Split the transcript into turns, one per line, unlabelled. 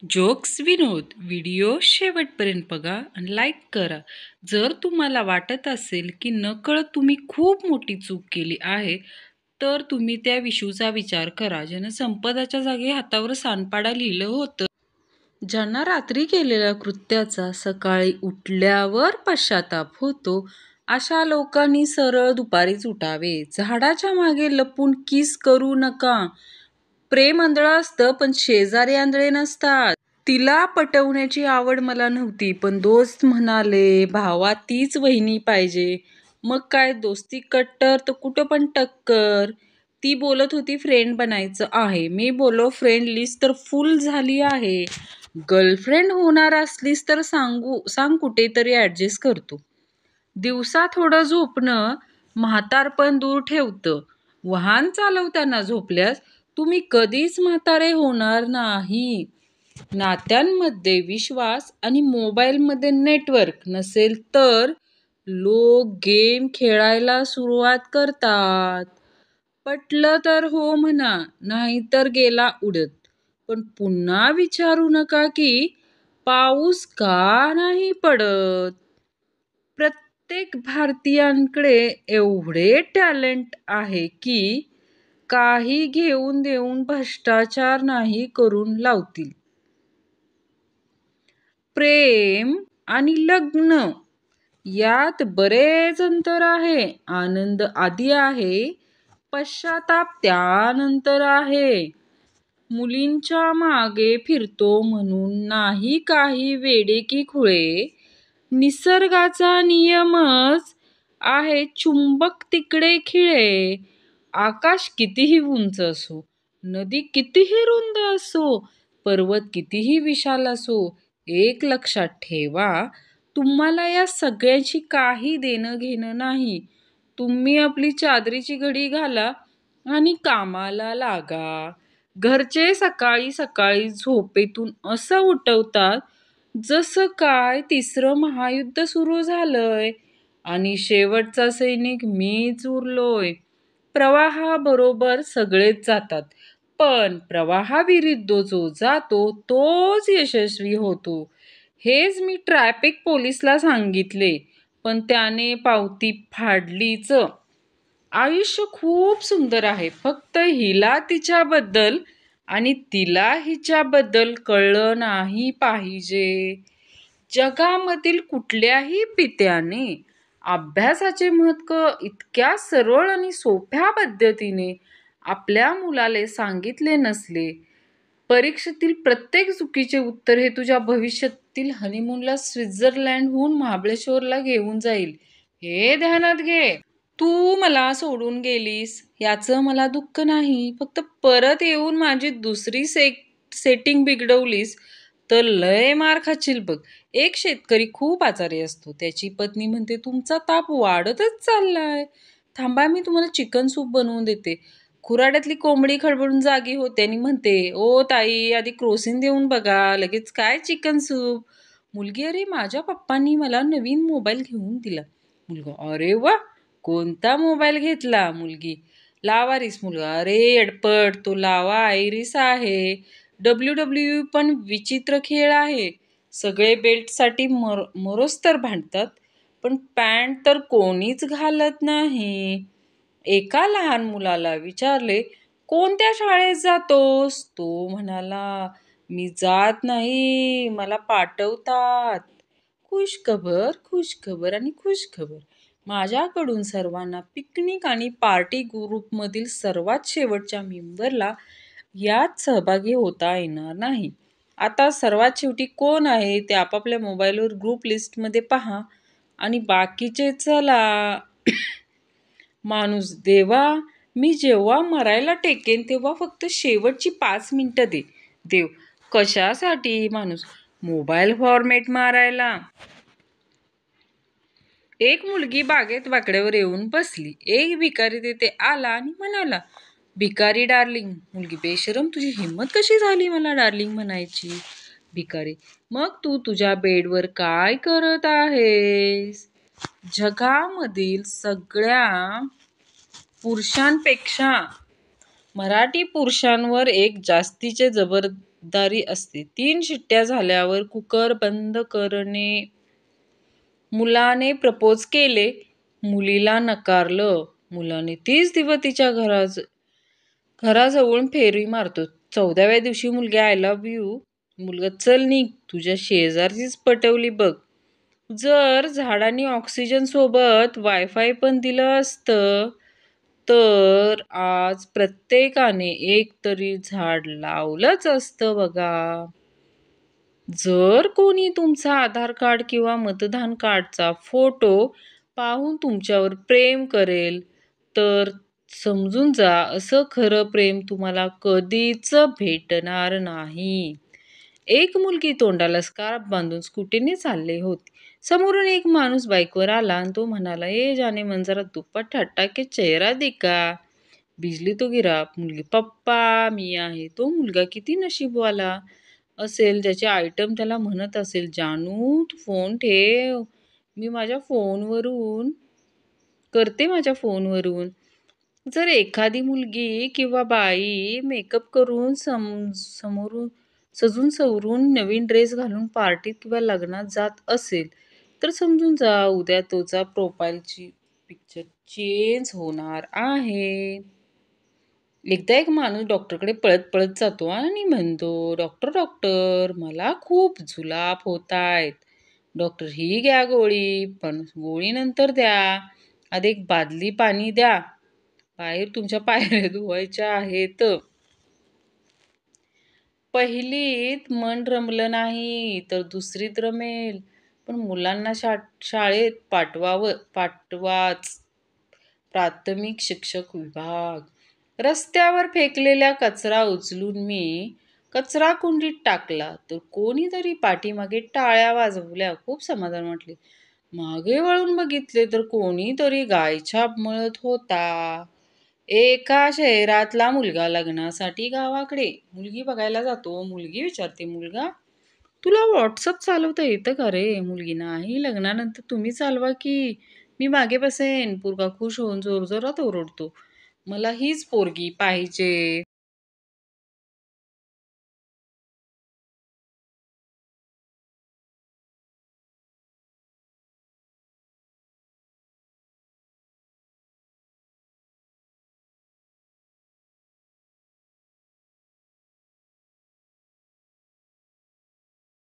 Jokes विनोद video शेवटपर्यंत बघा आणि लाईक करा. जर तुम्हाला वाटत असेल की नकळत तुम्ही खूप मोठी चूक केली आहे, तर तुम्ही त्या विषूचा विचार करा ज्यानं संपदाच्या जागी हातावर सांडपाडा लिहिलं होतं. ज्यांना रात्री केलेल्या कृत्याचा सकाळी उठल्यावर पश्चाताप होतो, अशा लोकांनी सरळ दुपारीच उठावे. झाडाच्या मागे लपून किस करू नका. प्रेम आंधळं असतं पण शेजारी आंधळे नसतात. तिला पटवण्याची आवड मला नव्हती, पण दोस्त म्हणाले भावा तीच वहिनी पाहिजे. मग काय दोस्ती कट्टर तर कुठं पण टक्कर. ती बोलत होती फ्रेंड बनायचं आहे, मी बोलो फ्रेंड लिस्ट तर फुल झाली आहे. गर्लफ्रेंड होणार असलीस तर सांग कुठेतरी ॲडजस्ट करतो. दिवसा थोडं झोपणं म्हातारपण दूर ठेवतं. वाहन चालवताना झोपल्यास तुम्ही कधीच म्हातारे होणार नाही. नात्यांमध्ये विश्वास आणि मोबाईलमध्ये नेटवर्क नसेल तर लोक गेम खेळायला सुरुवात करतात. पटलं तर हो म्हणा, नाहीतर गेला उडत. पण पुन्हा विचारू नका की पाऊस का नाही पडत. प्रत्येक भारतीयांकडे एवढे टॅलेंट आहे की काही घेऊन देऊन भ्रष्टाचार नाही करून लावतील. प्रेम आणि लग्न यात बरेच अंतर आहे. आनंद आधी आहे, पश्चाताप त्यानंतर आहे. मुलींच्या मागे फिरतो म्हणून नाही काही वेडे की खुळे. निसर्गाचा नियमच आहे चुंबक तिकडे खिळे. आकाश कितीही उंच असो, नदी कितीही रुंद असो, पर्वत कितीही विशाल असो, एक लक्षात ठेवा, तुम्हाला या सगळ्याची काही देणं घेणं नाही. तुम्ही आपली चादरीची घडी घाला आणि कामाला लागा. घरचे सकाळी सकाळी झोपेतून असं उठवतात जसं काय तिसरं महायुद्ध सुरू झालंय आणि शेवटचा सैनिक मीच उरलोय. प्रवाहाबरोबर सगळेच जातात, पण प्रवाहाविरुद्ध जो जातो तोच यशस्वी होतो. हेच मी ट्रॅफिक पोलिसला सांगितले, पण त्याने पावती फाडलीच. आयुष्य खूप सुंदर आहे, फक्त हिला तिच्याबद्दल आणि तिला हिच्याबद्दल कळलं नाही पाहिजे. जगामधील कुठल्याही पित्याने अभ्यासाचे महत्त्व इतक्या सरळ आणि सोप्या पद्धतीने आपल्या मुलाला सांगितले नसले. परीक्षेतील प्रत्येक चुकीचे उत्तर हे तुझ्या भविष्यातील हनीमूनला स्वित्झर्लंडहून महाबळेश्वरला घेऊन जाईल, हे ध्यानात घे. तू मला सोडून गेलीस याचं मला दुःख नाही, फक्त परत येऊन माझी दुसरी सेटिंग बिघडवलीस तर लय मार खाशील बघ. एक शेतकरी खूप आजारी असतो. त्याची पत्नी म्हणते तुमचा ताप वाढतच चाललाय, थांबा मी तुम्हाला चिकन सूप बनवून देते. खुराड्यातली कोंबडी खडबडून जागी होते आणि म्हणते ओ ताई आधी क्रोसिन देऊन बघा, लगेच काय चिकन सूप. मुलगी अरे माझ्या पप्पांनी मला नवीन मोबाईल घेऊन दिला. मुलगा अरे वा, कोणता मोबाईल घेतला. मुलगी लावारिस. मुलगा अरे एडपट, तो लावा आयरिस आहे. WWE पण विचित्र खेळ आहे. सगळे बेल्टसाठी मरोस्तर भांडतात, पण पॅन्ट तर कोणीच घालत नाही. एका लहान मुलाला विचारले कोणत्या शाळेत जातोस. तो म्हणाला मी जात नाही, मला पाठवतात. खुशखबर आणि खुशखबर. माझ्याकडून सर्वांना पिकनिक आणि पार्टी ग्रुपमधील सर्वात शेवटच्या मेंबरला यात सहभागी होता येणार नाही. आता सर्वात शेवटी कोण आहे ते आपापल्या मोबाईलवर ग्रुप लिस्टमध्ये पहा आणि बाकीचे चला. माणूस देवा, मी जेव्हा मरायला टेकेन तेव्हा फक्त शेवटची 5 मिनिटं दे. देव कशासाठी. माणूस मोबाईल फॉर्मॅट मारायला. एक मुलगी बागेत वाकड्यावर येऊन बसली. एक भिकारी तिथे आला आणि म्हणाला भिकारी डार्लिंग. मुलगी बेशरम, तुझी हिंमत कशी झाली मला डार्लिंग म्हणायची. भिकारी मग तू तुझ्या बेडवर काय करत आहेस. जगामधील सगळ्या पुरुषांपेक्षा मराठी पुरुषांवर एक जास्तीचे जबाबदारी असते. 3 शिट्ट्या झाल्यावर कुकर बंद करणे. मुलाने प्रपोज केले. मुलीला नकारलं. मुलाने 30 दिवस तिच्या घराजवळून फेरी मारतो. 14व्या दिवशी मुलगी आय लव्ह यू. मुलगा चल निघ, तुझ्या शेजारचीच पटवली बघ. जर झाडांनी ऑक्सिजन सोबत वायफाय पण दिलं असतं तर आज प्रत्येकाने एक तरी झाड लावलंच असतं बघा. जर कोणी तुमचा आधार कार्ड किंवा मतदान कार्डचा फोटो पाहून तुमच्यावर प्रेम करेल तर समजून जा, असं खरं प्रेम तुम्हाला कधीच भेटणार नाही. एक मुलगी तोंडाला स्कार्फ बांधून स्कूटीने चालली होती. समोरून एक माणूस बाईकवर आला आणि तो म्हणाला, ए जाने मन जरा दुप्पट हटा के चेहरा दिखा. बिजली तो गिरा. मुलगी, पप्पा मी आहे. तो मुलगा किती नशीबवाला असेल ज्याचे आयटम त्याला म्हणत असेल, जानू तू फोन ठेव, मी माझ्या फोनवरून करते माझ्या फोनवरून. जर एखादी मुलगी किंवा बाई मेकअप करून समोरून सजून सवरून नवीन ड्रेस घालून पार्टीत किंवा लग्नात जात असेल तर समजून जा उद्या तोचा प्रोफाईलची पिक्चर चेंज होणार आहे. एकदा एक माणूस डॉक्टरकडे पळत पळत जातो आणि म्हणतो, डॉक्टर डॉक्टर मला खूप जुलाब होत आहेत. डॉक्टर, ही घ्या गोळी, पण गोळी नंतर द्या. आधी एक बादली पाणी द्या, बाहेर तुमच्या पायऱ्या धुवायच्या आहेत. पहिलीत मन रमलं नाही तर दुसरीत रमेल. पण मुलांना शाळेत पाठवाच. प्राथमिक शिक्षक विभाग. रस्त्यावर फेकलेला कचरा उचलून मी कचराकुंडीत टाकला तर कोणीतरी पाठीमागे टाळ्या वाजवल्या. खूप समाधान वाटले. मागे वळून बघितले तर कोणीतरी गायछाप मळत होता. एका शहरातला मुलगा लग्नासाठी गावाकडे मुलगी बघायला जातो. मुलगी विचारते, मुलगा तुला व्हॉट्सअप चालवता येतं का रे? मुलगी, नाही, लग्नानंतर तुम्ही चालवा की, मी मागे बसेन. पोरगा खुश होऊन जोरजोरात ओरडतो, मला हीच पोरगी पाहिजे.